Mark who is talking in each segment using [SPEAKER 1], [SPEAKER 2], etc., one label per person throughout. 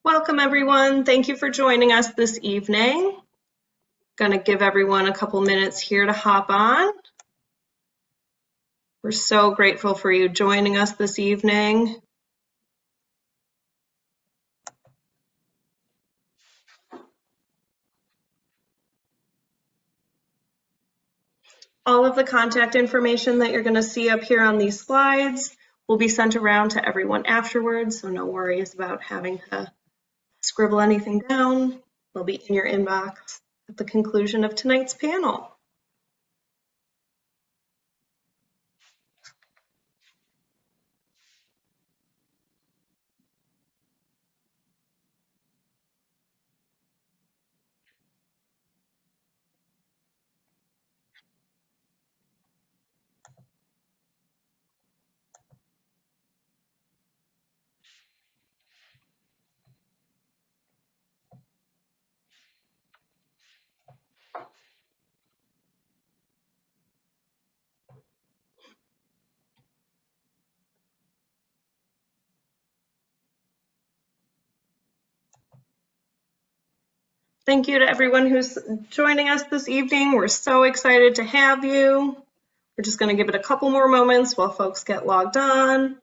[SPEAKER 1] Welcome everyone. Thank you for joining us this evening. Going to give everyone a couple minutes here to hop on. We're so grateful for you joining us this evening. All of the contact information that you're going to see up here on these slides will be sent around to everyone afterwards, so no worries about having to scribble anything down. They'll be in your inbox at the conclusion of tonight's panel. Thank you to everyone who's joining us this evening. We're so excited to have you. We're just going to give it a couple more moments while folks get logged on.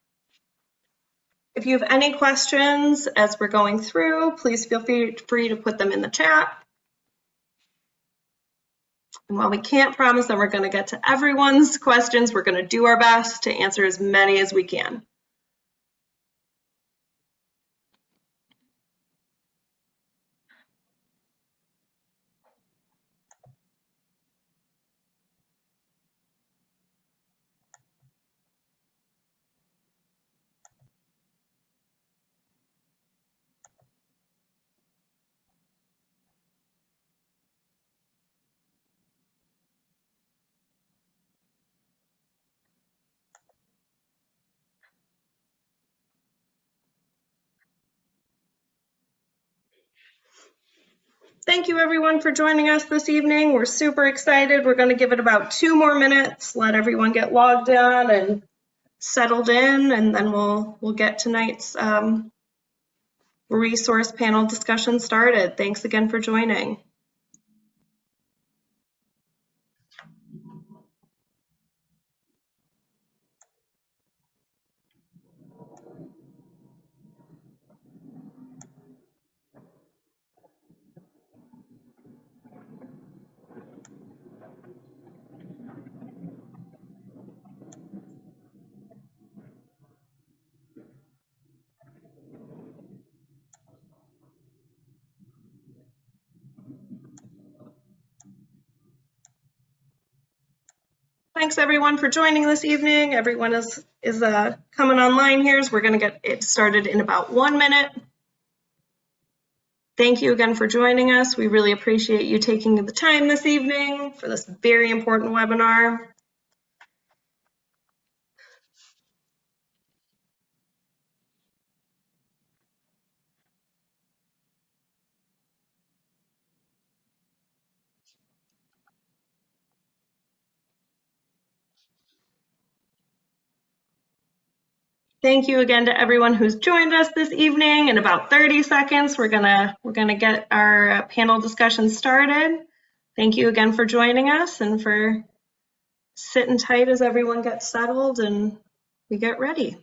[SPEAKER 1] If you have any questions as we're going through, please feel free to put them in the chat. And while we can't promise that we're going to get to everyone's questions, we're going to do our best to answer as many as we can. Thank you everyone for joining us this evening. We're super excited. We're going to give it about 2 more minutes, let everyone get logged on and settled in, and then we'll get tonight's resource panel discussion started. Thanks again for joining. Thanks everyone for joining this evening. Everyone is coming online here, so we're going to get it started in about 1 minute. Thank you again for joining us. We really appreciate you taking the time this evening for this very important webinar. Thank you again to everyone who's joined us this evening. In about 30 seconds, we're gonna get our panel discussion started. Thank you again for joining us and for sitting tight as everyone gets settled and we get ready.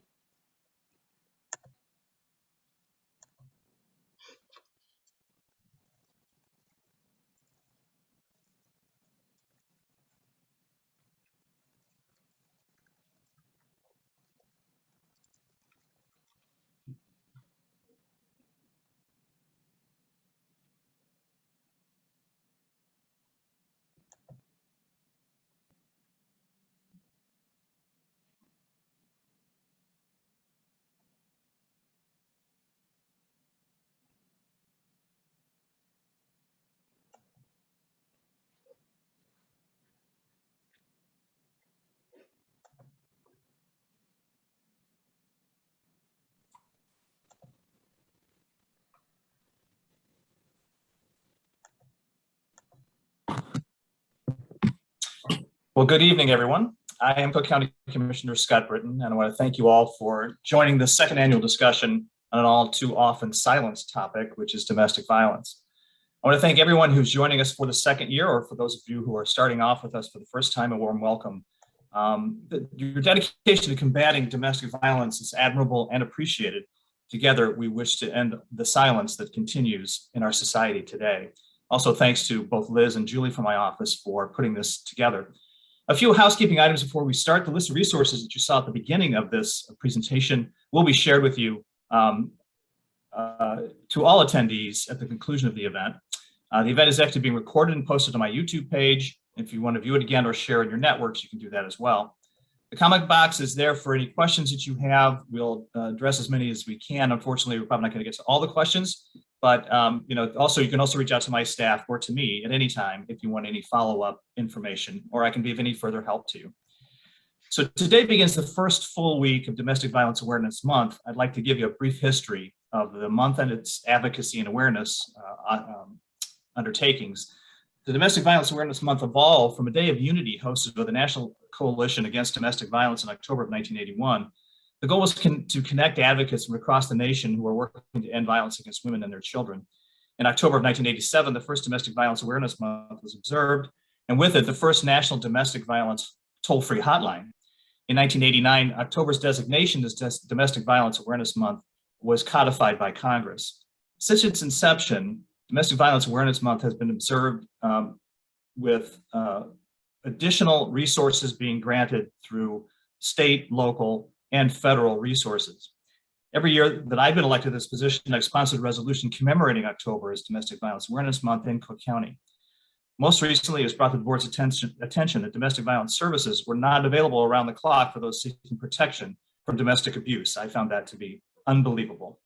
[SPEAKER 2] Well, good evening, everyone. I am Cook County Commissioner Scott Britton, and I want to thank you all for joining the second annual discussion on an all too often silenced topic, which is domestic violence. I want to thank everyone who's joining us for the second year, or for those of you who are starting off with us for the first time, a warm welcome. Your dedication to combating domestic violence is admirable and appreciated. Together, we wish to end the silence that continues in our society today. Also, thanks to both Liz and Julie from my office for putting this together. A few housekeeping items before we start. The list of resources that you saw at the beginning of this presentation will be shared with you to all attendees at the conclusion of the event. The event is actually being recorded and posted on my YouTube page. If you want to view it again or share in your networks, you can do that as well. The comment box is there for any questions that you have. We'll address as many as we can. Unfortunately, we're probably not going to get to all the questions, but also you can also reach out to my staff or to me at any time if you want any follow-up information, or I can be of any further help to you. So today begins the first full week of Domestic Violence Awareness Month. I'd like to give you a brief history of the month and its advocacy and awareness undertakings. The Domestic Violence Awareness Month evolved from a day of unity hosted by the National Coalition Against Domestic Violence in October of 1981. The goal was to connect advocates from across the nation who are working to end violence against women and their children. In October of 1987, the first Domestic Violence Awareness Month was observed, and with it, the first National Domestic Violence Toll-Free Hotline. In 1989, October's designation as Domestic Violence Awareness Month was codified by Congress. Since its inception, Domestic Violence Awareness Month has been observed with additional resources being granted through state, local, and federal resources. Every year that I've been elected to this position, I've sponsored a resolution commemorating October as Domestic Violence Awareness Month in Cook County. Most recently, it was brought to the board's attention that domestic violence services were not available around the clock for those seeking protection from domestic abuse. I found that to be unbelievable,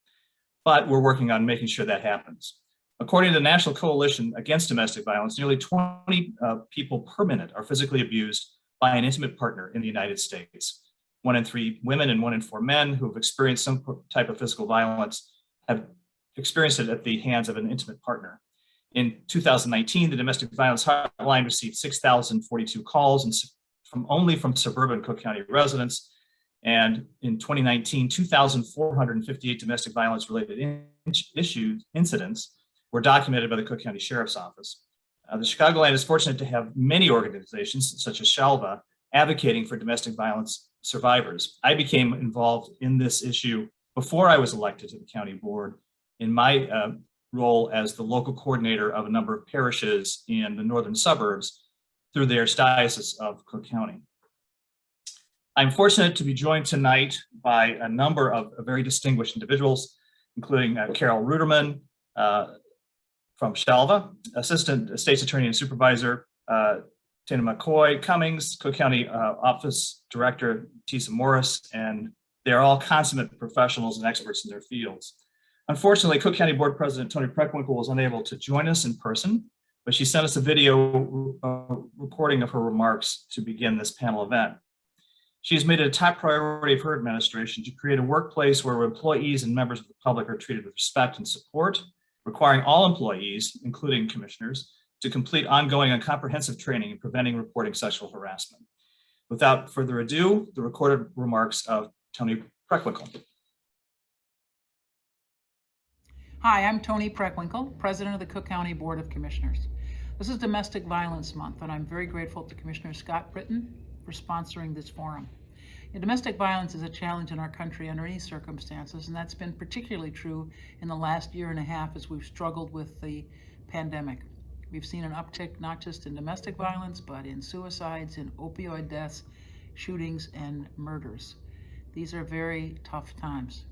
[SPEAKER 2] but we're working on making sure that happens. According to the National Coalition Against Domestic Violence, nearly 20 people per minute are physically abused by an intimate partner in the United States. 1 in 3 women and 1 in 4 men who have experienced some type of physical violence have experienced it at the hands of an intimate partner. In 2019, the Domestic Violence Hotline received 6,042 calls only from suburban Cook County residents. And in 2019, 2,458 domestic violence related incidents were documented by the Cook County Sheriff's Office. The Chicagoland is fortunate to have many organizations such as SHALVA advocating for domestic violence survivors. I became involved in this issue before I was elected to the county board in my role as the local coordinator of a number of parishes in the northern suburbs through the Archdiocese of Cook County. I'm fortunate to be joined tonight by a number of very distinguished individuals, including Carol Ruderman, from SHALVA, Assistant State's Attorney and Supervisor, Tene McCoy, Cummings, Cook County Office Director, Tisa Morris, and they're all consummate professionals and experts in their fields. Unfortunately, Cook County Board President Toni Preckwinkle was unable to join us in person, but she sent us a video recording of her remarks to begin this panel event. She has made it a top priority of her administration to create a workplace where employees and members of the public are treated with respect and support, requiring all employees, including commissioners, to complete ongoing and comprehensive training in preventing and reporting sexual harassment. Without further ado, the recorded remarks of Toni Preckwinkle.
[SPEAKER 3] Hi, I'm Toni Preckwinkle, President of the Cook County Board of Commissioners. This is Domestic Violence Month, and I'm very grateful to Commissioner Scott Britton for sponsoring this forum. Domestic violence is a challenge in our country under any circumstances, and that's been particularly true in the last year and a half as we've struggled with the pandemic. We've seen an uptick not just in domestic violence, but in suicides, in opioid deaths, shootings, and murders. These are very tough times.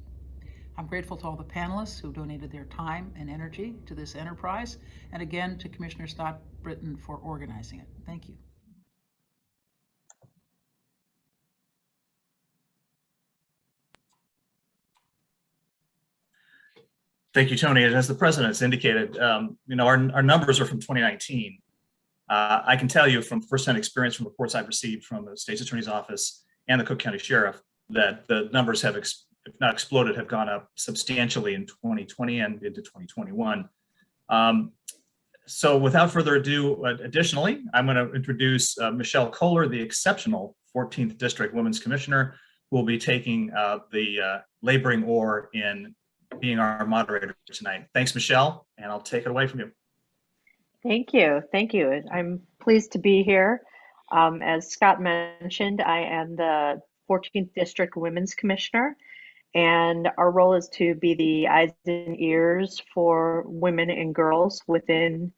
[SPEAKER 3] I'm grateful to all the panelists who donated their time and energy to this enterprise, and again to Commissioner Scott Britton for organizing it. Thank you.
[SPEAKER 2] Thank you, Toni. As the president has indicated, our numbers are from 2019. I can tell you from firsthand experience from reports I've received from the State's Attorney's Office and the Cook County Sheriff that the numbers have, if not exploded, have gone up substantially in 2020 and into 2021. So without further ado, additionally, I'm going to introduce Michelle Kohler, the exceptional 14th District Women's Commissioner, who will be taking the laboring oar in being our moderator tonight. Thanks, Michelle, and I'll take it away from you.
[SPEAKER 4] Thank you. Thank you. I'm pleased to be here. As Scott mentioned, I am the 14th District Women's Commissioner, and our role is to be the eyes and ears for women and girls within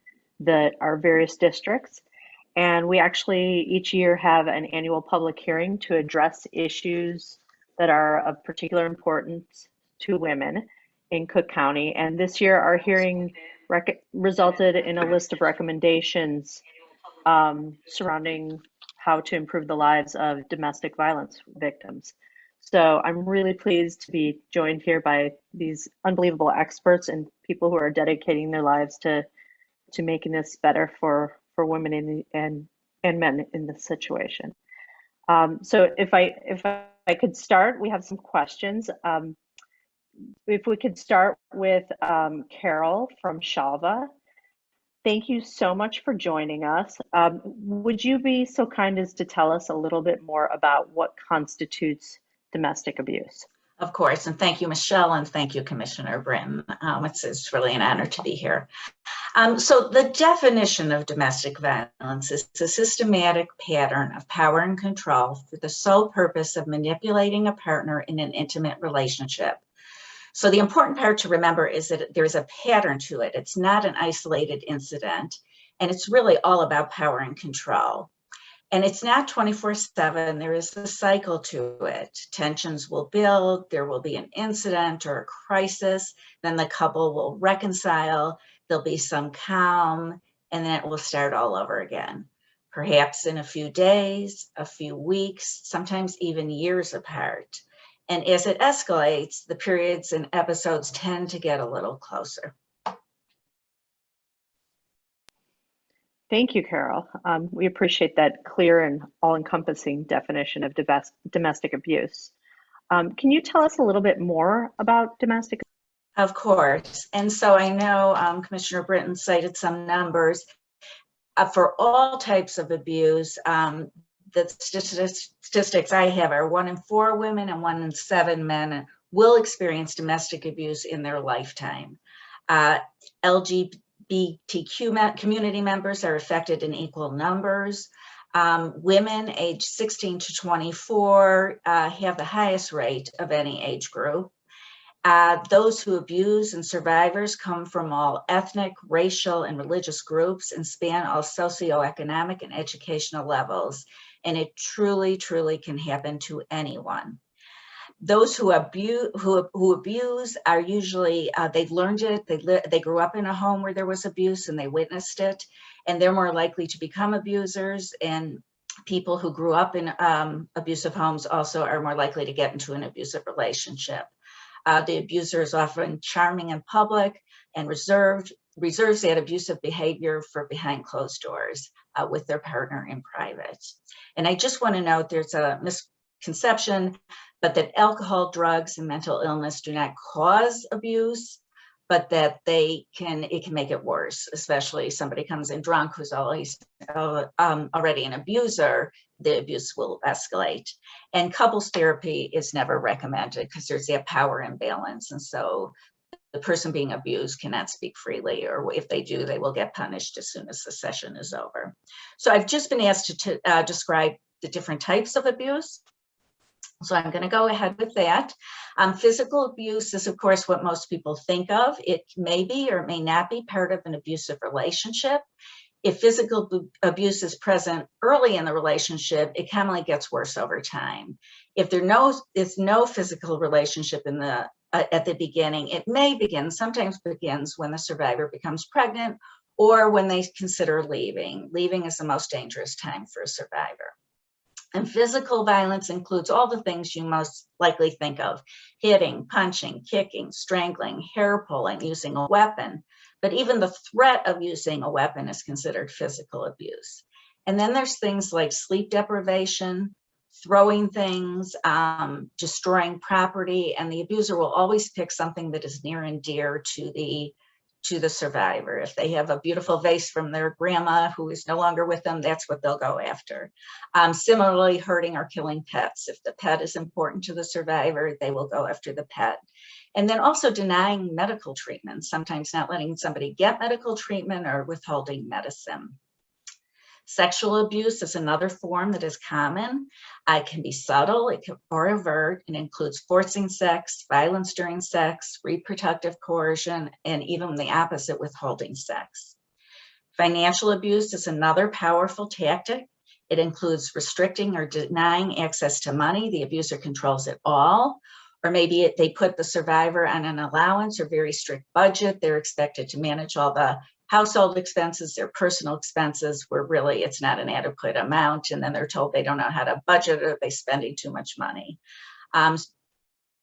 [SPEAKER 4] our various districts. And we actually each year have an annual public hearing to address issues that are of particular importance to women in Cook County. And this year, our hearing resulted in a list of recommendations surrounding how to improve the lives of domestic violence victims. So I'm really pleased to be joined here by these unbelievable experts and people who are dedicating their lives to making this better for women and men in this situation. So if I could start, we have some questions. If we could start with Carol from SHALVA. Thank you so much for joining us. Would you be so kind as to tell us a little bit more about what constitutes domestic abuse?
[SPEAKER 5] Of course, and thank you, Michelle, and thank you, Commissioner Britton. It's really an honor to be here. So the definition of domestic violence is a systematic pattern of power and control for the sole purpose of manipulating a partner in an intimate relationship. So the important part to remember is that there's a pattern to it. It's not an isolated incident, and it's really all about power and control. And it's not 24/7, there is a cycle to it. Tensions will build, there will be an incident or a crisis, then the couple will reconcile, there'll be some calm, and then it will start all over again. Perhaps in a few days, a few weeks, sometimes even years apart. And as it escalates, the periods and episodes tend to get a little closer.
[SPEAKER 4] Thank you, Carol. We appreciate that clear and all-encompassing definition of domestic abuse. Can you tell us a little bit more about domestic?
[SPEAKER 5] Of course. And so I know Commissioner Britton cited some numbers. For all types of abuse, the statistics I have are 1 in 4 women and 1 in 7 men will experience domestic abuse in their lifetime. LGBTQ community members are affected in equal numbers. Women aged 16 to 24 have the highest rate of any age group. Those who abuse and survivors come from all ethnic, racial, and religious groups and span all socioeconomic and educational levels. And it truly, truly can happen to anyone. Those who abuse are usually, they've learned it, they grew up in a home where there was abuse and they witnessed it, and they're more likely to become abusers. And people who grew up in abusive homes also are more likely to get into an abusive relationship. The abuser is often charming in public and reserves that abusive behavior for behind closed doors with their partner in private. And I just want to note there's a misconception, but that alcohol, drugs, and mental illness do not cause abuse, but that it can make it worse, especially somebody comes in drunk who's already an abuser, the abuse will escalate. And couples therapy is never recommended because there's that power imbalance. And so the person being abused cannot speak freely, or if they do, they will get punished as soon as the session is over. So I've just been asked to describe the different types of abuse. So I'm going to go ahead with that. Physical abuse is, of course, what most people think of. It may be or may not be part of an abusive relationship. If physical abuse is present early in the relationship, it commonly gets worse over time. If there's no physical relationship at the beginning, it may begin, sometimes begins when the survivor becomes pregnant or when they consider leaving. Leaving is the most dangerous time for a survivor. And physical violence includes all the things you most likely think of: hitting, punching, kicking, strangling, hair pulling, using a weapon. But even the threat of using a weapon is considered physical abuse. And then there's things like sleep deprivation, throwing things, destroying property, and the abuser will always pick something that is near and dear to the survivor. If they have a beautiful vase from their grandma who is no longer with them, that's what they'll go after. Similarly, hurting or killing pets. If the pet is important to the survivor, they will go after the pet. And then also denying medical treatment, sometimes not letting somebody get medical treatment or withholding medicine. Sexual abuse is another form that is common. It can be subtle, or overt, and includes forcing sex, violence during sex, reproductive coercion, and even the opposite, withholding sex. Financial abuse is another powerful tactic. It includes restricting or denying access to money. The abuser controls it all. Or maybe they put the survivor on an allowance or very strict budget. They're expected to manage all the household expenses, their personal expenses, where really it's not an adequate amount. And then they're told they don't know how to budget, or they're spending too much money.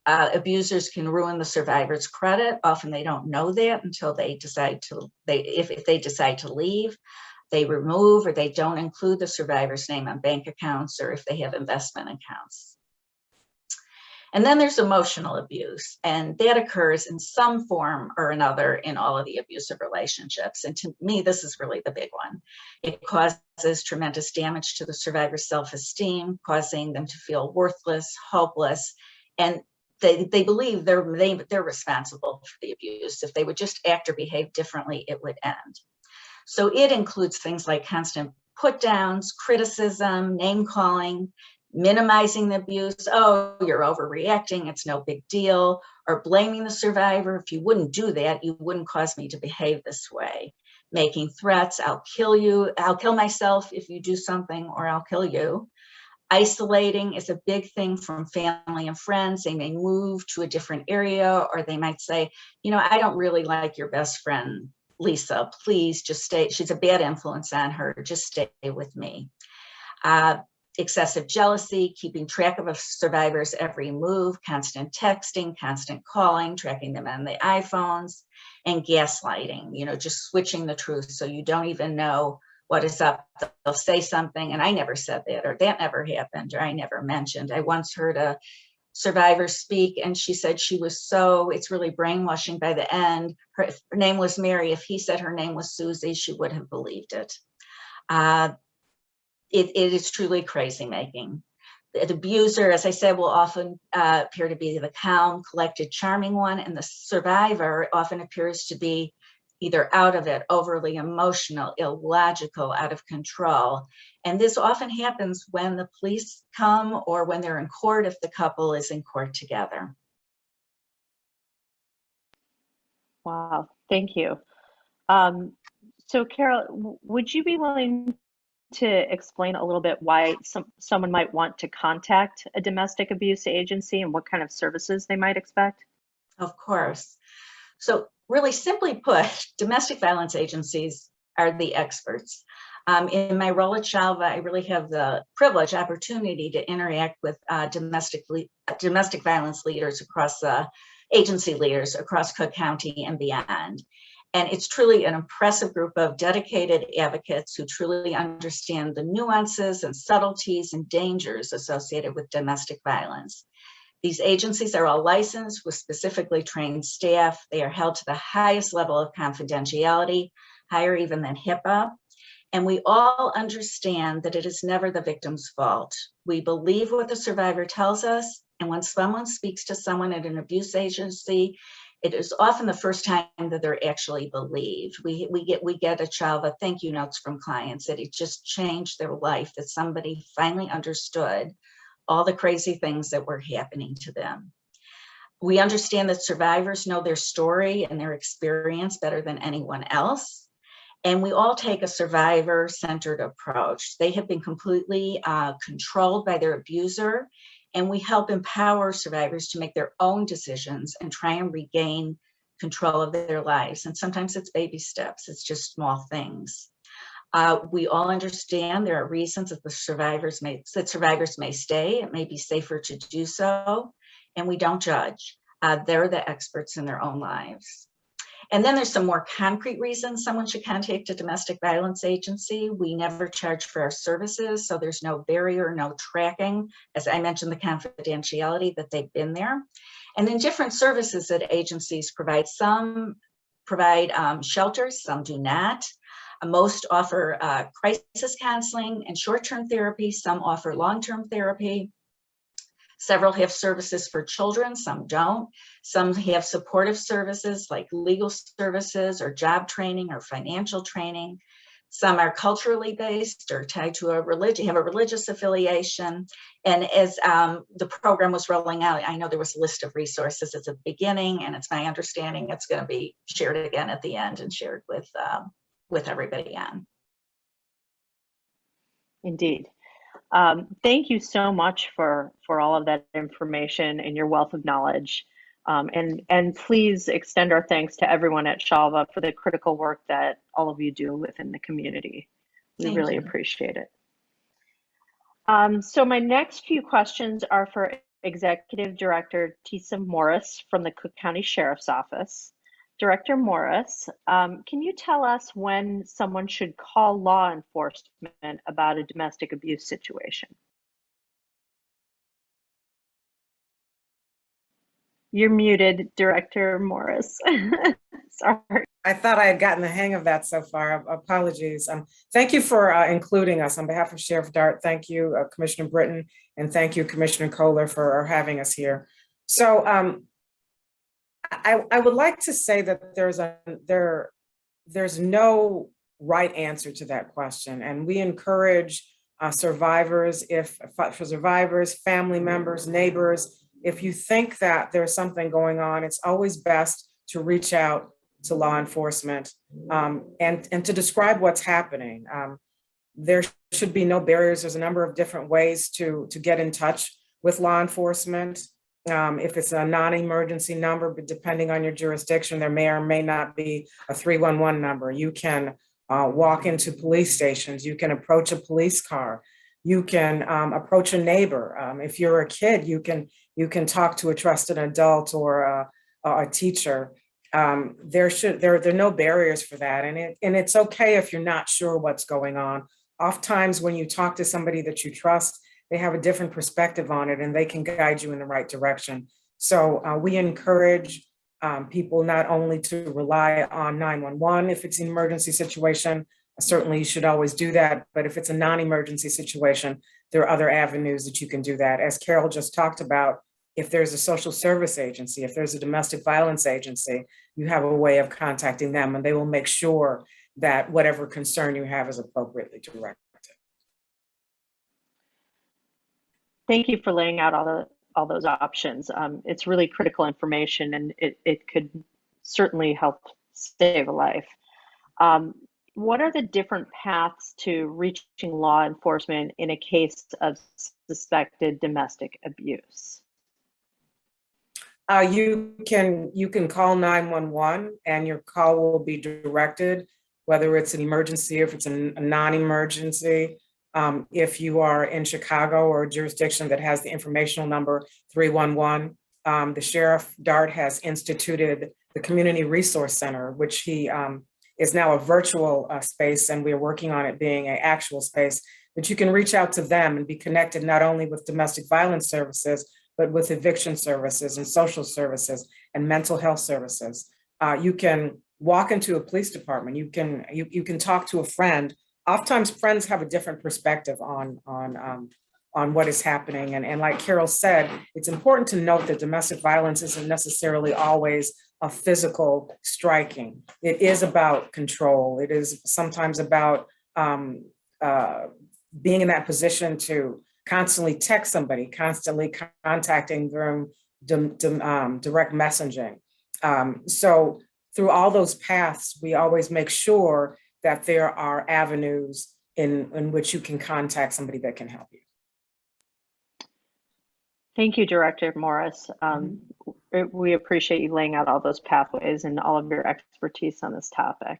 [SPEAKER 5] Abusers can ruin the survivor's credit. Often they don't know that until they decide to, if they decide to leave. They remove or they don't include the survivor's name on bank accounts, or if they have investment accounts. And then there's emotional abuse, and that occurs in some form or another in all of the abusive relationships. And to me, this is really the big one. It causes tremendous damage to the survivor's self-esteem, causing them to feel worthless, hopeless, and they believe they're responsible for the abuse. If they would just act or behave differently, it would end. So it includes things like constant put downs, criticism, name calling, minimizing the abuse. Oh, you're overreacting, it's no big deal. Or blaming the survivor. If you wouldn't do that, you wouldn't cause me to behave this way. Making threats, I'll kill you, I'll kill myself if you do something, or I'll kill you. Isolating is a big thing from family and friends. They may move to a different area, or they might say, you know, I don't really like your best friend, Lisa, please just stay. She's a bad influence on her, just stay with me. Excessive jealousy, keeping track of a survivor's every move, constant texting, constant calling, tracking them on the iPhones, and gaslighting, you know, just switching the truth so you don't even know what is up. They'll say something and I never said that, or that never happened, or I never mentioned. I once heard a survivor speak and she said she was so, it's really brainwashing by the end. Her name was Mary. If he said her name was Susie, she would have believed it. It is truly crazy making. The abuser, as I said, will often appear to be the calm, collected, charming one, and the survivor often appears to be either out of it, overly emotional, illogical, out of control. And this often happens when the police come or when they're in court, if the couple is in court together.
[SPEAKER 4] Wow, thank you. So Carol, would you be willing to explain a little bit why someone might want to contact a domestic abuse agency and what kind of services they might expect?
[SPEAKER 5] Of course. So really simply put, domestic violence agencies are the experts. In my role at SHALVA, I really have the privilege, opportunity to interact with domestic violence leaders across agency leaders across Cook County and beyond. And it's truly an impressive group of dedicated advocates who truly understand the nuances and subtleties and dangers associated with domestic violence. These agencies are all licensed with specifically trained staff. They are held to the highest level of confidentiality, higher even than HIPAA. And we all understand that it is never the victim's fault. We believe what the survivor tells us. And when someone speaks to someone at an abuse agency, it is often the first time that they're actually believed. We get a SHALVA thank you notes from clients that it just changed their life, that somebody finally understood all the crazy things that were happening to them. We understand that survivors know their story and their experience better than anyone else. And we all take a survivor-centered approach. They have been completely controlled by their abuser, and we help empower survivors to make their own decisions and try and regain control of their lives. And sometimes it's baby steps, it's just small things. We all understand there are reasons that survivors may stay. It may be safer to do so, and we don't judge. They're the experts in their own lives. And then there's some more concrete reasons someone should contact a domestic violence agency. We never charge for our services, so there's no barrier, no tracking. As I mentioned, the confidentiality that they've been there. And then different services that agencies provide. Some provide shelters, some do not. Most offer crisis counseling and short-term therapy. Some offer long-term therapy. Several have services for children, some don't. Some have supportive services like legal services or job training or financial training. Some are culturally based or tied to a religion, have a religious affiliation. And as the program was rolling out, I know there was a list of resources at the beginning, and it's my understanding it's going to be shared again at the end and shared with everybody on.
[SPEAKER 4] Indeed. Thank you so much for all of that information and your wealth of knowledge. And please extend our thanks to everyone at SHALVA for the critical work that all of you do within the community. We really appreciate it. So my next few questions are for Executive Director Tisa Morris from the Cook County Sheriff's Office. Director Morris, can you tell us when someone should call law enforcement about a domestic abuse situation? You're muted, Director Morris. Sorry.
[SPEAKER 6] I thought I had gotten the hang of that so far. Apologies. Thank you for including us. On behalf of Sheriff Dart, thank you, Commissioner Britton, and thank you, Commissioner Kohler, for having us here. So I would like to say that there's no right answer to that question, and we encourage survivors, for survivors, family members, neighbors, if you think that there's something going on, it's always best to reach out to law enforcement and to describe what's happening. There should be no barriers. There's a number of different ways to get in touch with law enforcement. If it's a non-emergency number, but depending on your jurisdiction, there may or may not be a 311 number. You can walk into police stations. You can approach a police car. You can approach a neighbor. If you're a kid, you can talk to a trusted adult or a teacher. There are no barriers for that, and it's okay if you're not sure what's going on. Oftentimes, when you talk to somebody that you trust, they have a different perspective on it, and they can guide you in the right direction. So we encourage people not only to rely on 911 if it's an emergency situation. Certainly, you should always do that. But if it's a non-emergency situation, there are other avenues that you can do that. As Carol just talked about, if there's a social service agency, if there's a domestic violence agency, you have a way of contacting them, and they will make sure that whatever concern you have is appropriately directed.
[SPEAKER 4] Thank you for laying out all those options. It's really critical information, and it could certainly help save a life. What are the different paths to reaching law enforcement in a case of suspected domestic abuse?
[SPEAKER 6] You can call 911, and your call will be directed, whether it's an emergency, if it's a non-emergency. If you are in Chicago or a jurisdiction that has the informational number 311, the Sheriff Dart has instituted the Community Resource Center, which he is now a virtual space, and we're working on it being an actual space, but you can reach out to them and be connected not only with domestic violence services, but with eviction services and social services and mental health services. You can walk into a police department. You can talk to a friend. Oftentimes, friends have a different perspective on what is happening. And like Carol said, it's important to note that domestic violence isn't necessarily always a physical striking. It is about control. It is sometimes about being in that position to constantly text somebody, constantly contacting them, direct messaging. So through all those paths, we always make sure that there are avenues in which you can contact somebody that can help you.
[SPEAKER 4] Thank you, Director Morris. We appreciate you laying out all those pathways and all of your expertise on this topic.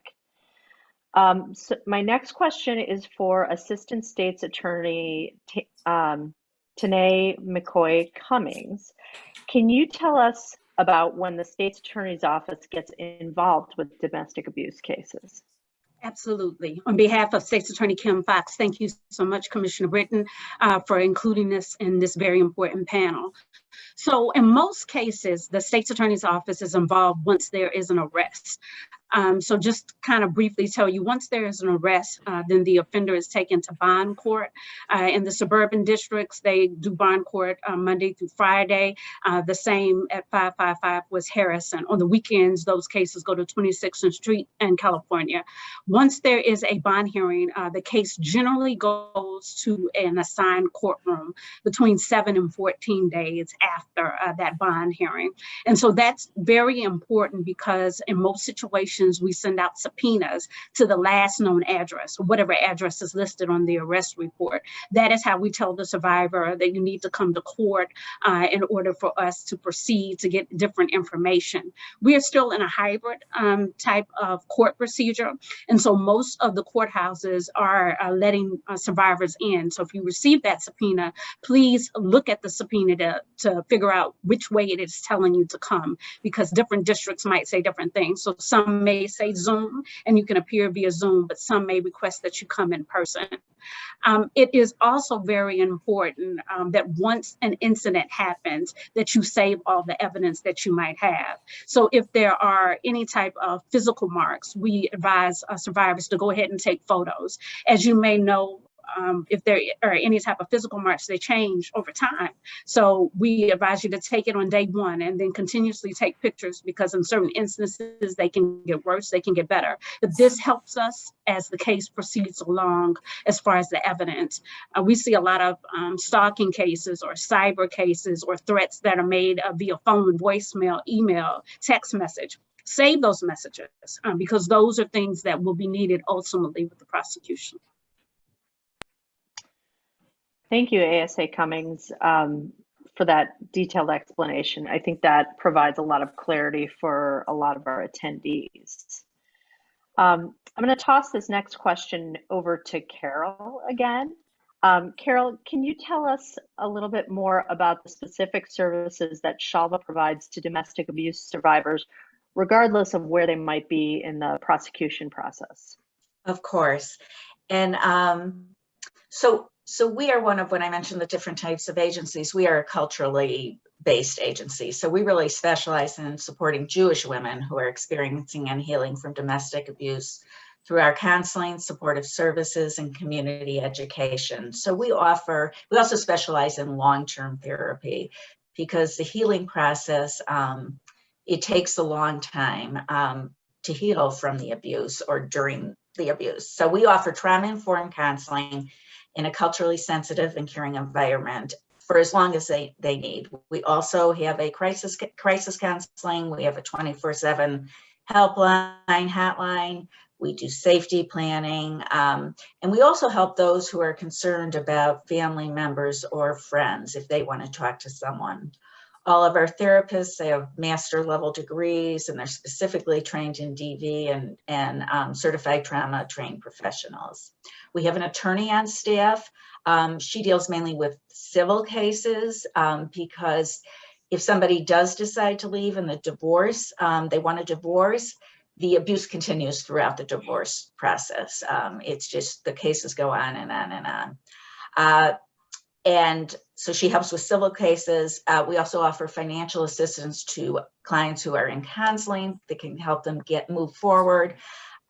[SPEAKER 4] So my next question is for Assistant State's Attorney Tene McCoy Cummings. Can you tell us about when the State's Attorney's Office gets involved with domestic abuse cases?
[SPEAKER 7] Absolutely. On behalf of State's Attorney Kim Fox, thank you so much, Commissioner Britton, for including us in this very important panel. So in most cases, the State's Attorney's Office is involved once there is an arrest. So just kind of briefly tell you, once there is an arrest, then the offender is taken to bond court. In the suburban districts, they do bond court Monday through Friday. The same at 555 West Harrison. On the weekends, those cases go to 26th Street in California. Once there is a bond hearing, the case generally goes to an assigned courtroom between 7 and 14 days after that bond hearing. And so that's very important because in most situations, we send out subpoenas to the last known address, or whatever address is listed on the arrest report. That is how we tell the survivor that you need to come to court in order for us to proceed to get different information. We are still in a hybrid type of court procedure. And so most of the courthouses are letting survivors in. So if you receive that subpoena, please look at the subpoena to figure out which way it is telling you to come, because different districts might say different things. So some may say Zoom and you can appear via Zoom, but some may request that you come in person. It is also very important that once an incident happens, that you save all the evidence that you might have. So if there are any type of physical marks, we advise survivors to go ahead and take photos. As you may know, if there are any type of physical marks, they change over time. So we advise you to take it on day one and then continuously take pictures, because in certain instances, they can get worse, they can get better. But this helps us as the case proceeds along as far as the evidence. We see a lot of stalking cases or cyber cases or threats that are made via phone, voicemail, email, text message. Save those messages because those are things that will be needed ultimately with the prosecution.
[SPEAKER 4] Thank you, ASA Cummings, for that detailed explanation. I think that provides a lot of clarity for a lot of our attendees. I'm going to toss this next question over to Carol again. Carol, can you tell us a little bit more about the specific services that SHALVA provides to domestic abuse survivors, regardless of where they might be in the prosecution process?
[SPEAKER 5] Of course. And so we are one of, when I mentioned the different types of agencies, we are a culturally based agency. So we really specialize in supporting Jewish women who are experiencing and healing from domestic abuse through our counseling, supportive services, and community education. So we also specialize in long-term therapy, because the healing process, it takes a long time to heal from the abuse or during the abuse. So we offer trauma-informed counseling in a culturally sensitive and caring environment for as long as they need. We also have a crisis counseling. We have a 24/7 hotline. We do safety planning. And we also help those who are concerned about family members or friends if they want to talk to someone. All of our therapists, they have master level degrees and they're specifically trained in DV and certified trauma trained professionals. We have an attorney on staff. She deals mainly with civil cases because if somebody does decide to leave in the divorce, they want a divorce, the abuse continues throughout the divorce process. It's just the cases go on and on and on. And so she helps with civil cases. We also offer financial assistance to clients who are in counseling that can help them move forward,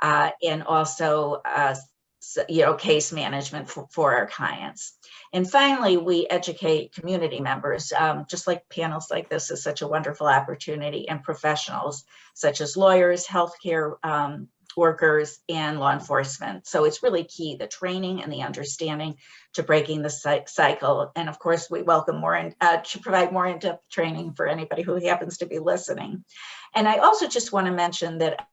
[SPEAKER 5] and also case management for our clients. And finally, we educate community members, just like panels like this is such a wonderful opportunity, and professionals such as lawyers, healthcare workers, and law enforcement. So it's really key, the training and the understanding to breaking the cycle. And of course, we welcome to provide more in-depth training for anybody who happens to be listening. And I also just want to mention that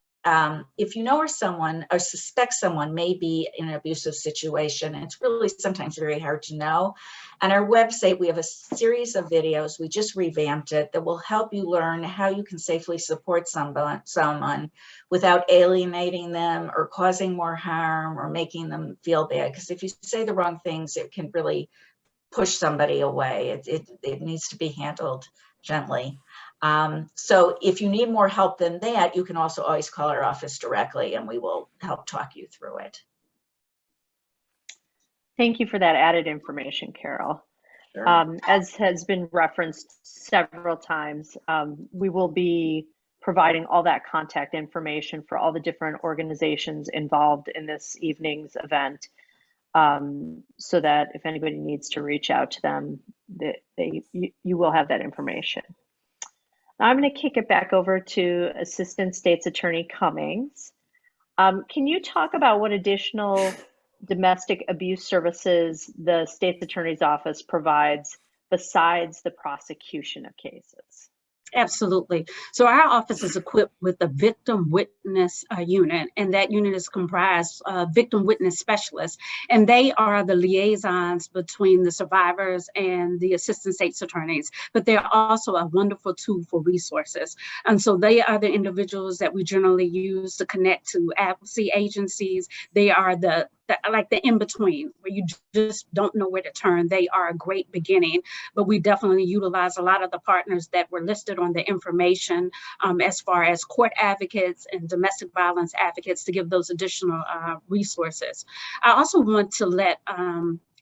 [SPEAKER 5] if you know someone or suspect someone may be in an abusive situation, it's really sometimes very hard to know. On our website, we have a series of videos, we just revamped it, that will help you learn how you can safely support someone without alienating them or causing more harm or making them feel bad. Because if you say the wrong things, it can really push somebody away. It needs to be handled gently. So if you need more help than that, you can also always call our office directly and we will help talk you through it.
[SPEAKER 4] Thank you for that added information, Carol.
[SPEAKER 5] Sure.
[SPEAKER 4] As has been referenced several times, we will be providing all that contact information for all the different organizations involved in this evening's event, so that if anybody needs to reach out to them, you will have that information. Now I'm going to kick it back over to Assistant State's Attorney Cummings. Can you talk about what additional domestic abuse services the State's Attorney's Office provides besides the prosecution of cases?
[SPEAKER 7] Absolutely. So our office is equipped with a victim witness unit, and that unit is comprised of victim witness specialists, and they are the liaisons between the survivors and the assistant state's attorneys, but they're also a wonderful tool for resources. And so they are the individuals that we generally use to connect to advocacy agencies. They are like the in-between, where you just don't know where to turn. They are a great beginning, but we definitely utilize a lot of the partners that were listed on the information as far as court advocates and domestic violence advocates to give those additional resources. I also want to let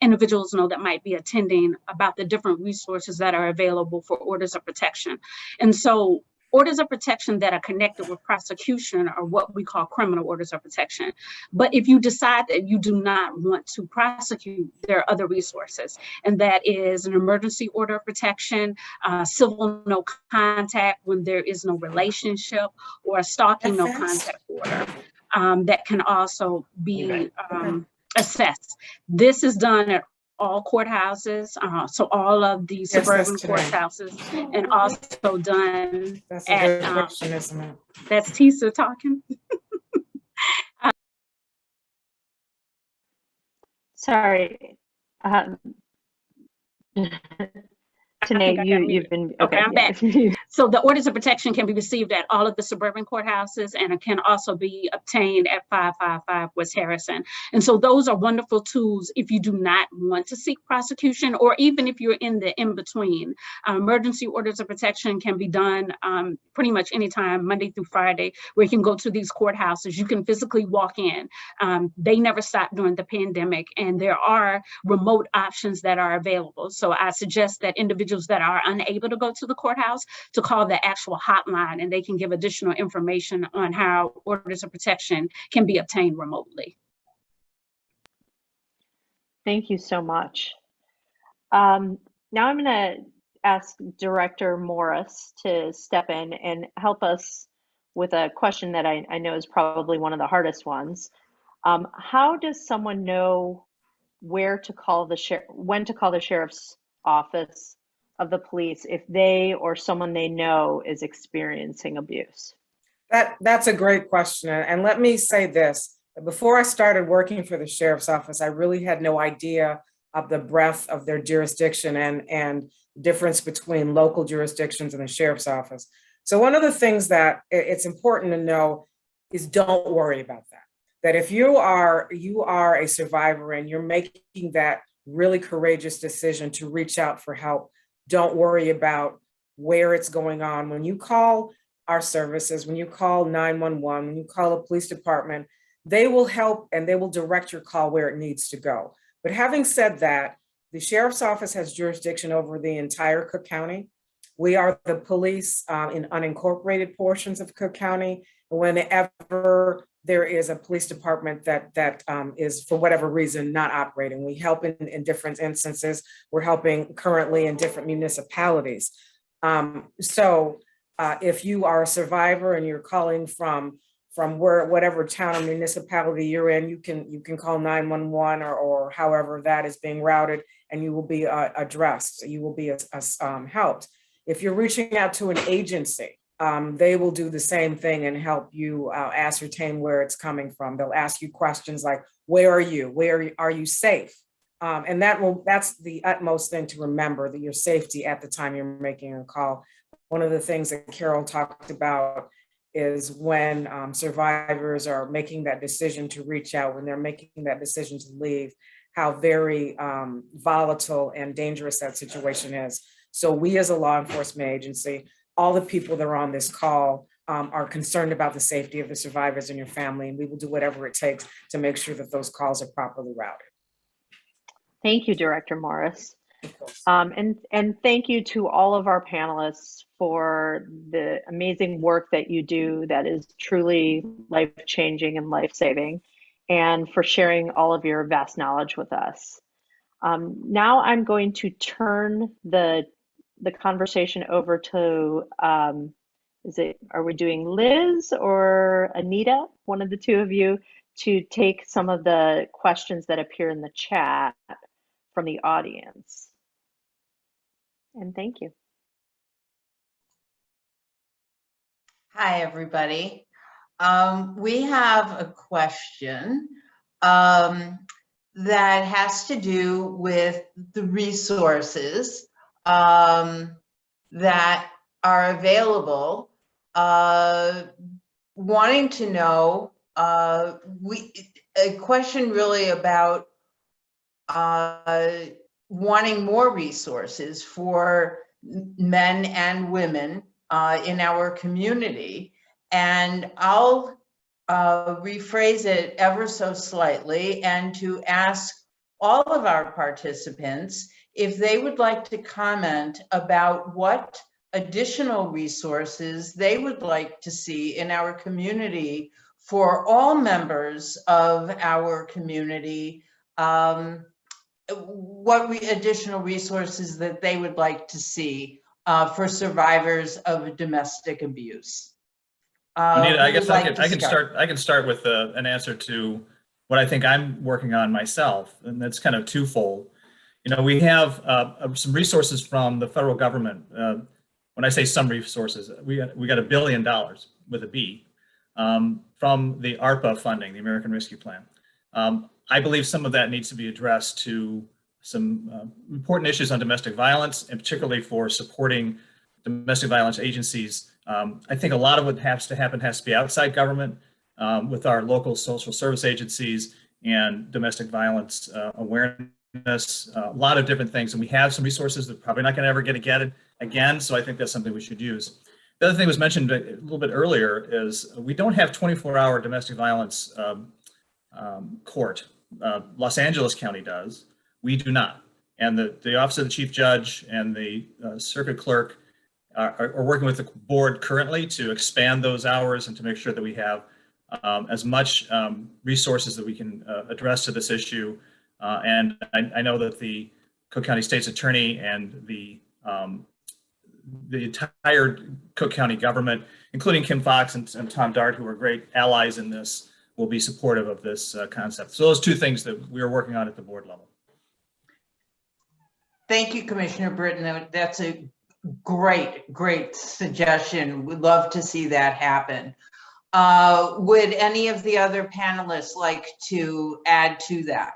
[SPEAKER 7] individuals know that might be attending about the different resources that are available for orders of protection. And so orders of protection that are connected with prosecution are what we call criminal orders of protection. But if you decide that you do not want to prosecute, there are other resources. And that is an emergency order of protection, civil no contact when there is no relationship, or a stalking no contact order that can also be assessed. This is done at all courthouses, so all of the suburban courthouses, and also done
[SPEAKER 6] that's a good question, isn't it?
[SPEAKER 7] That's Tisa talking.
[SPEAKER 4] Sorry. Tene, you've been,
[SPEAKER 7] okay, I'm back. So the orders of protection can be received at all of the suburban courthouses, and it can also be obtained at 555 West Harrison. And so those are wonderful tools if you do not want to seek prosecution, or even if you're in the in-between. Emergency orders of protection can be done pretty much anytime, Monday through Friday, where you can go to these courthouses. You can physically walk in. They never stopped during the pandemic, and there are remote options that are available. So I suggest that individuals that are unable to go to the courthouse to call the actual hotline, and they can give additional information on how orders of protection can be obtained remotely.
[SPEAKER 4] Thank you so much. Now I'm going to ask Director Morris to step in and help us with a question that I know is probably one of the hardest ones. How does someone know where to call when to call the sheriff's office of the police if they or someone they know is experiencing abuse?
[SPEAKER 6] That's a great question. And let me say this. Before I started working for the sheriff's office, I really had no idea of the breadth of their jurisdiction and difference between local jurisdictions and the sheriff's office. So one of the things that it's important to know is don't worry about that. That if you are a survivor and you're making that really courageous decision to reach out for help, don't worry about where it's going on. When you call our services, when you call 911, when you call a police department, they will help and they will direct your call where it needs to go. But having said that, the sheriff's office has jurisdiction over the entire Cook County. We are the police in unincorporated portions of Cook County. Whenever there is a police department that is, for whatever reason, not operating, we help in different instances. We're helping currently in different municipalities. So if you are a survivor and you're calling from whatever town or municipality you're in, you can call 911 or however that is being routed, and you will be addressed. You will be helped. If you're reaching out to an agency, they will do the same thing and help you ascertain where it's coming from. They'll ask you questions like, where are you? Where are you safe? And that's the utmost thing to remember, that your safety at the time you're making a call. One of the things that Carol talked about is when survivors are making that decision to reach out, when they're making that decision to leave, how very volatile and dangerous that situation is. So we as a law enforcement agency, all the people that are on this call are concerned about the safety of the survivors and your family, and we will do whatever it takes to make sure that those calls are properly routed.
[SPEAKER 4] Thank you, Director Morris.
[SPEAKER 6] Of course.
[SPEAKER 4] And thank you to all of our panelists for the amazing work that you do that is truly life-changing and life-saving, and for sharing all of your vast knowledge with us. Now I'm going to turn the conversation over to, are we doing Liz or Anita? One of the two of you, to take some of the questions that appear in the chat from the audience. And thank you.
[SPEAKER 8] Hi, everybody. We have a question that has to do with the resources that are available. Wanting to know, a question really about wanting more resources for men and women in our community. And I'll rephrase it ever so slightly, and to ask all of our participants if they would like to comment about what additional resources they would like to see in our community for all members of our community, what additional resources that they would like to see for survivors of domestic abuse.
[SPEAKER 2] Anita, I guess I can start with an answer to what I think I'm working on myself, and that's kind of twofold. You know, we have some resources from the federal government. When I say some resources, we got $1 billion with a B from the ARPA funding, the American Rescue Plan. I believe some of that needs to be addressed to some important issues on domestic violence, and particularly for supporting domestic violence agencies. I think a lot of what has to happen has to be outside government with our local social service agencies and domestic violence awareness, a lot of different things. And we have some resources that probably not going to ever get again. So I think that's something we should use. The other thing was mentioned a little bit earlier is we don't have 24-hour domestic violence court. Los Angeles County does. We do not. And the Office of the Chief Judge and the Circuit Clerk are working with the board currently to expand those hours and to make sure that we have as much resources that we can address to this issue. And I know that the Cook County State's Attorney and the entire Cook County government, including Kim Fox and Tom Dart, who are great allies in this, will be supportive of this concept. So those two things that we are working on at the board level.
[SPEAKER 8] Thank you, Commissioner Britton. That's a great suggestion. We'd love to see that happen. Would any of the other panelists like to add to that?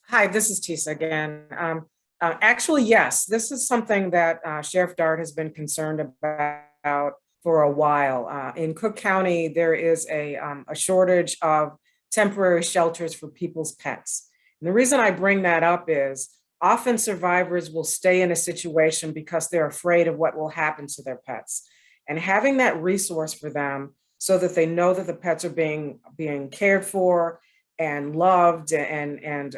[SPEAKER 6] Hi, this is Tisa again. Actually, yes, this is something that Sheriff Dart has been concerned about for a while. In Cook County, there is a shortage of temporary shelters for people's pets. And the reason I bring that up is often survivors will stay in a situation because they're afraid of what will happen to their pets. And having that resource for them so that they know that the pets are being cared for and loved and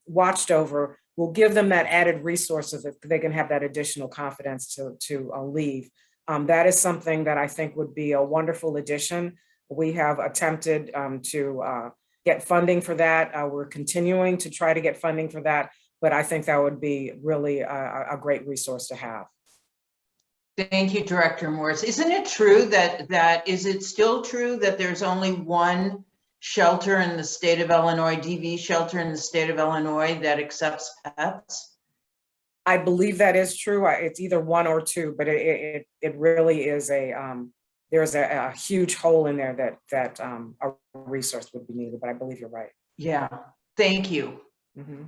[SPEAKER 6] watched over will give them that added resource so that they can have that additional confidence to leave. That is something that I think would be a wonderful addition. We have attempted to get funding for that. We're continuing to try to get funding for that, but I think that would be really a great resource to have.
[SPEAKER 8] Thank you, Director Morris. Isn't it true is it still true that there's only one shelter in the state of Illinois, DV shelter in the state of Illinois that accepts pets?
[SPEAKER 6] I believe that is true. It's either one or two, but it really is there's a huge hole in there that a resource would be needed, but I believe you're right.
[SPEAKER 8] Yeah, thank you.
[SPEAKER 6] Mm-hmm.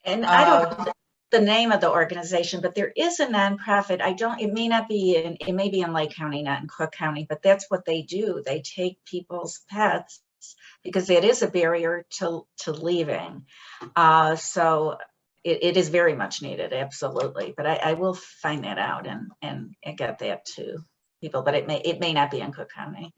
[SPEAKER 5] And I don't know the name of the organization, but there is a nonprofit. It may be in Lake County, not in Cook County, but that's what they do. They take people's pets because it is a barrier to leaving. So it is very much needed, absolutely. But I will find that out and get that to people, but it may not be in Cook County.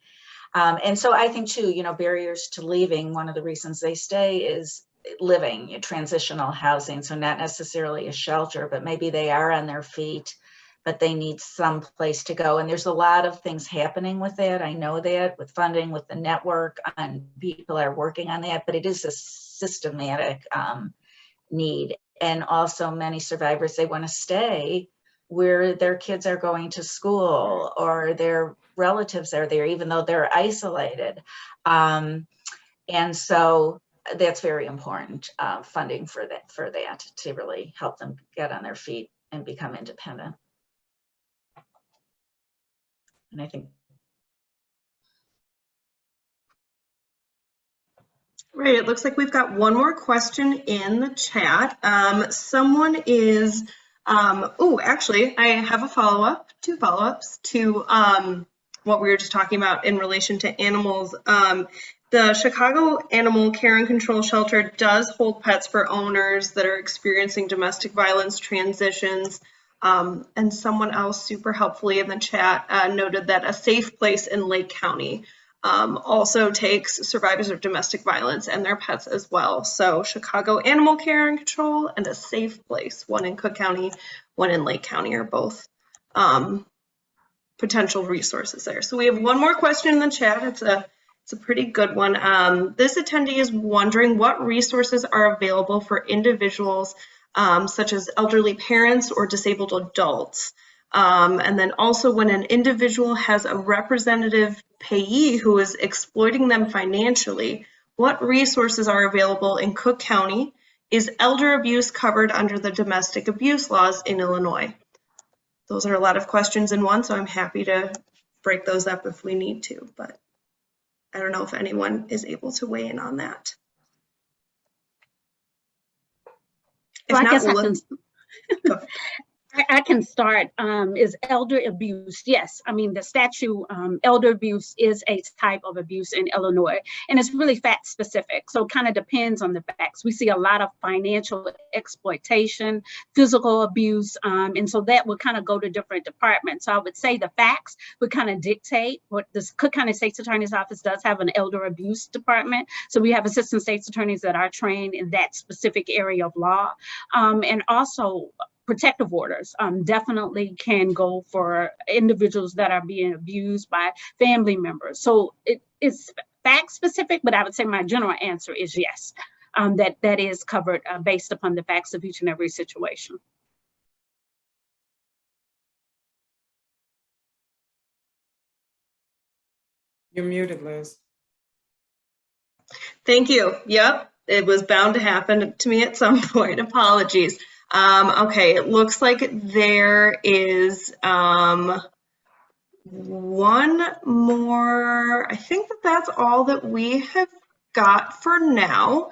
[SPEAKER 5] And so I think too, barriers to leaving, one of the reasons they stay is living, transitional housing. So not necessarily a shelter, but maybe they are on their feet, but they need some place to go. And there's a lot of things happening with that. I know that with funding, with the network, and people are working on that, but it is a systematic need. And also many survivors, they want to stay where their kids are going to school or their relatives are there, even though they're isolated. And so that's very important, funding for that to really help them get on their feet and become independent. And I think.
[SPEAKER 1] Right, it looks like we've got one more question in the chat. Someone is, actually, I have a follow-up, two follow-ups to what we were just talking about in relation to animals. The Chicago Animal Care and Control Shelter does hold pets for owners that are experiencing domestic violence transitions. And someone else super helpfully in the chat noted that a safe place in Lake County also takes survivors of domestic violence and their pets as well. So Chicago Animal Care and Control and a safe place, one in Cook County, one in Lake County, are both potential resources there. So we have one more question in the chat. It's a pretty good one. This attendee is wondering what resources are available for individuals such as elderly parents or disabled adults. And then also when an individual has a representative payee who is exploiting them financially, what resources are available in Cook County? Is elder abuse covered under the domestic abuse laws in Illinois? Those are a lot of questions in one, so I'm happy to break those up if we need to, but I don't know if anyone is able to weigh in on that.
[SPEAKER 7] Well,
[SPEAKER 1] If
[SPEAKER 7] I guess
[SPEAKER 1] not,
[SPEAKER 7] I can start. Is elder abuse? Yes. I mean, the statute, elder abuse is a type of abuse in Illinois, and it's really fact specific. So it kind of depends on the facts. We see a lot of financial exploitation, physical abuse, and so that would kind of go to different departments. So I would say the facts would kind of dictate what this Cook County State's Attorney's Office does have an elder abuse department. So we have assistant state's attorneys that are trained in that specific area of law, and also protective orders definitely can go for individuals that are being abused by family members. So it is fact specific, but I would say my general answer is yes, that is covered based upon the facts of each and every situation.
[SPEAKER 6] You're muted, Liz.
[SPEAKER 1] thank you. Yep, it was bound to happen to me at some point. Apologies. Okay, it looks like there is one more. I think that's all that we have got for now.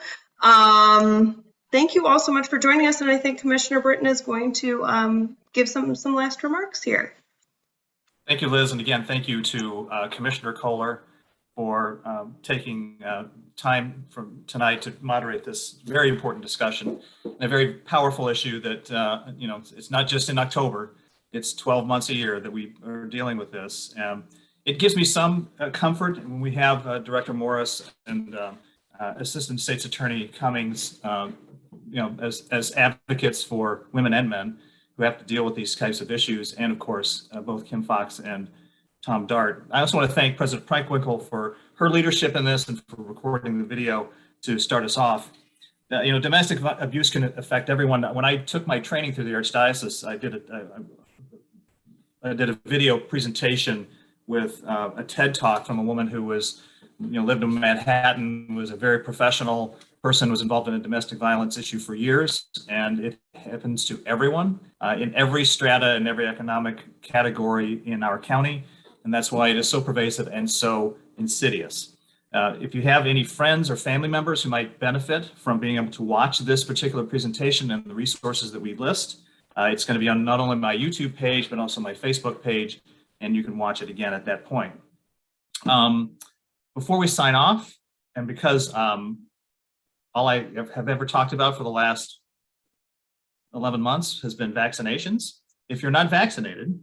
[SPEAKER 1] Thank you all so much for joining us, and I think Commissioner Britton is going to give some last remarks here.
[SPEAKER 2] Thank you, Liz, and again, thank you to Commissioner Kohler for taking time from tonight to moderate this very important discussion, and a very powerful issue that, it's not just in October, it's 12 months a year that we are dealing with this. It gives me some comfort when we have Director Morris and Assistant State's Attorney Cummings, as advocates for women and men who have to deal with these types of issues, and of course, both Kim Fox and Tom Dart. I also want to thank President Preckwinkle for her leadership in this and for recording the video to start us off. Domestic abuse can affect everyone. When I took my training through the Archdiocese, I did a video presentation with a TED Talk from a woman who was, lived in Manhattan, was a very professional person, was involved in a domestic violence issue for years, and it happens to everyone in every strata and every economic category in our county. And that's why it is so pervasive and so insidious. If you have any friends or family members who might benefit from being able to watch this particular presentation and the resources that we list, it's going to be on not only my YouTube page, but also my Facebook page, and you can watch it again at that point. Before we sign off, and because all I have ever talked about for the last 11 months has been vaccinations, if you're not vaccinated,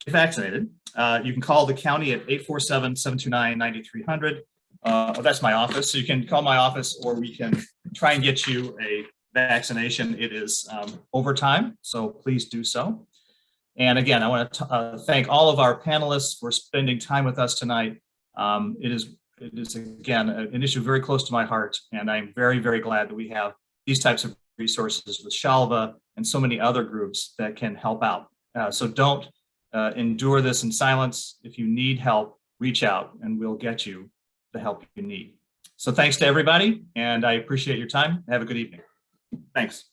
[SPEAKER 2] get vaccinated. You can call the county at 847-729-9300. That's my office. So you can call my office, or we can try and get you a vaccination. It is overtime, so please do so. And again, I want to thank all of our panelists for spending time with us tonight. It is again an issue very close to my heart, and I'm very, very glad that we have these types of resources with SHALVA and so many other groups that can help out. So don't endure this in silence. If you need help, reach out and we'll get you the help you need. So thanks to everybody, and I appreciate your time. Have a good evening. Thanks.